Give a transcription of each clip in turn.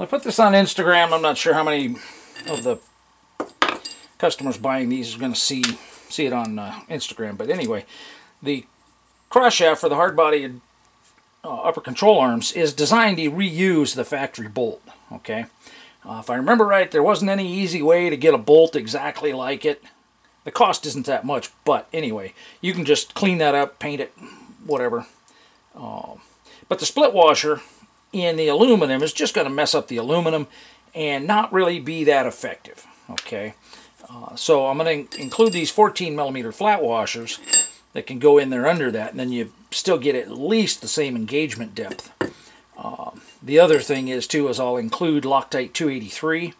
Well, I put this on Instagram. I'm not sure how many of the customers buying these are going to see it on Instagram. But anyway, the cross shaft for the Hardbody upper control arms is designed to reuse the factory bolt. Okay, if I remember right, there wasn't any easy way to get a bolt exactly like it. The cost isn't that much, but anyway, you can just clean that up, paint it, whatever. But the split washer in the aluminum is just going to mess up the aluminum and not really be that effective. Okay, so I'm going to include these 14mm flat washers that can go in there under that, and then you still get at least the same engagement depth. The other thing is too is I'll include Loctite 283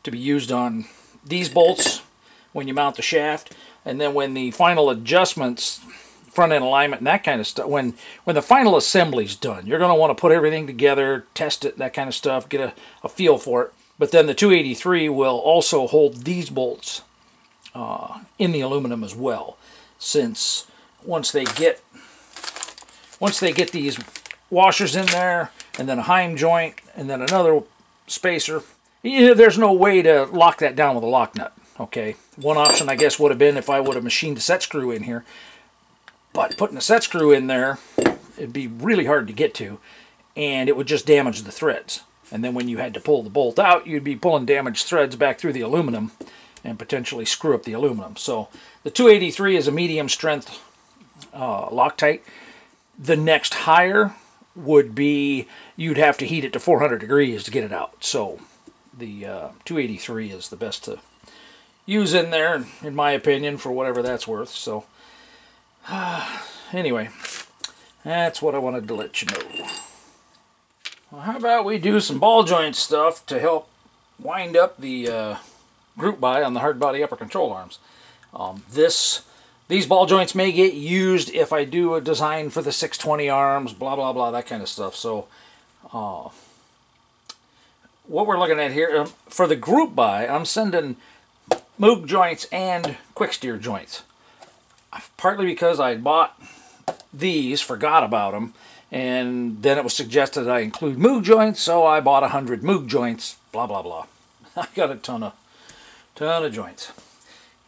to be used on these bolts when you mount the shaft, and then when the final adjustments, front end alignment and that kind of stuff, when the final assembly's done, you're going to want to put everything together, test it, that kind of stuff, get a feel for it. But then the 283 will also hold these bolts in the aluminum as well, since once they get these washers in there, and then a Heim joint, and then another spacer, there's no way to lock that down with a lock nut. Okay, one option I guess would have been if I would have machined a set screw in here, but putting a set screw in there, it'd be really hard to get to, and it would just damage the threads. And then when you had to pull the bolt out, you'd be pulling damaged threads back through the aluminum and potentially screw up the aluminum. So the 283 is a medium strength Loctite. The next higher would be, you'd have to heat it to 400 degrees to get it out. So the 283 is the best to use in there, in my opinion, for whatever that's worth. So anyway, that's what I wanted to let you know. Well, how about we do some ball joint stuff to help wind up the group buy on the Hardbody upper control arms. These ball joints may get used if I do a design for the 620 arms, blah blah blah, that kind of stuff. So what we're looking at here, for the group buy, I'm sending Moog joints and quick steer joints. Partly because I bought these, forgot about them, and then it was suggested that I include Moog joints, so I bought 100 Moog joints, blah blah blah. I got a ton of joints.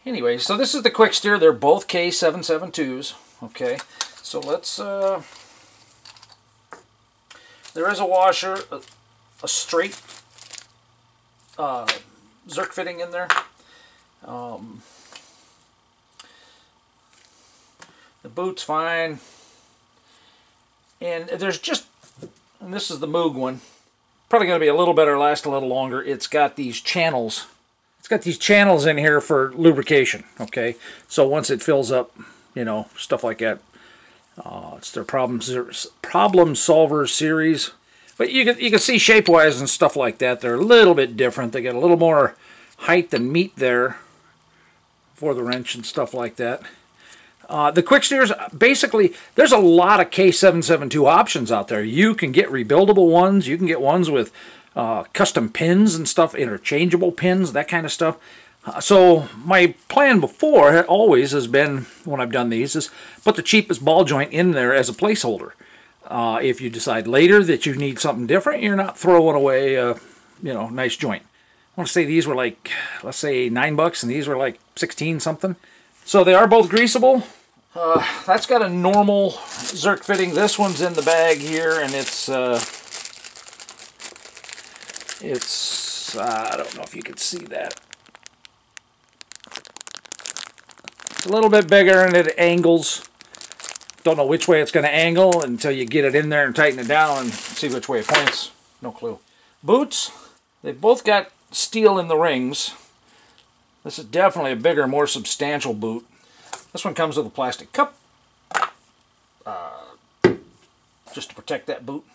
Anyway, so this is the quick steer. They're both K772s. Okay, so let's there is a washer, a straight Zerk fitting in there. The boot's fine, and there's just, and this is the Moog one, probably going to be a little better, last a little longer. It's got these channels. It's got these channels in here for lubrication. Okay, so once it fills up, you know, stuff like that. It's their problem solver series, but you can see shape wise and stuff like that, they're a little bit different. They get a little more height and meat there for the wrench and stuff like that. The quick steers, basically, there's a lot of K772 options out there. You can get rebuildable ones. You can get ones with custom pins and stuff, interchangeable pins, that kind of stuff. So my plan before always has been, when I've done these, is put the cheapest ball joint in there as a placeholder. If you decide later that you need something different, you're not throwing away a nice joint. I want to say these were like, let's say $9, and these were like 16 something. So they are both greasable. That's got a normal Zerk fitting. This one's in the bag here, and it's I don't know if you can see that. It's a little bit bigger and it angles. Don't know which way it's going to angle until you get it in there and tighten it down and see which way it points. No clue. Boots, they both got steel in the rings. This is definitely a bigger, more substantial boot. This one comes with a plastic cup, just to protect that boot.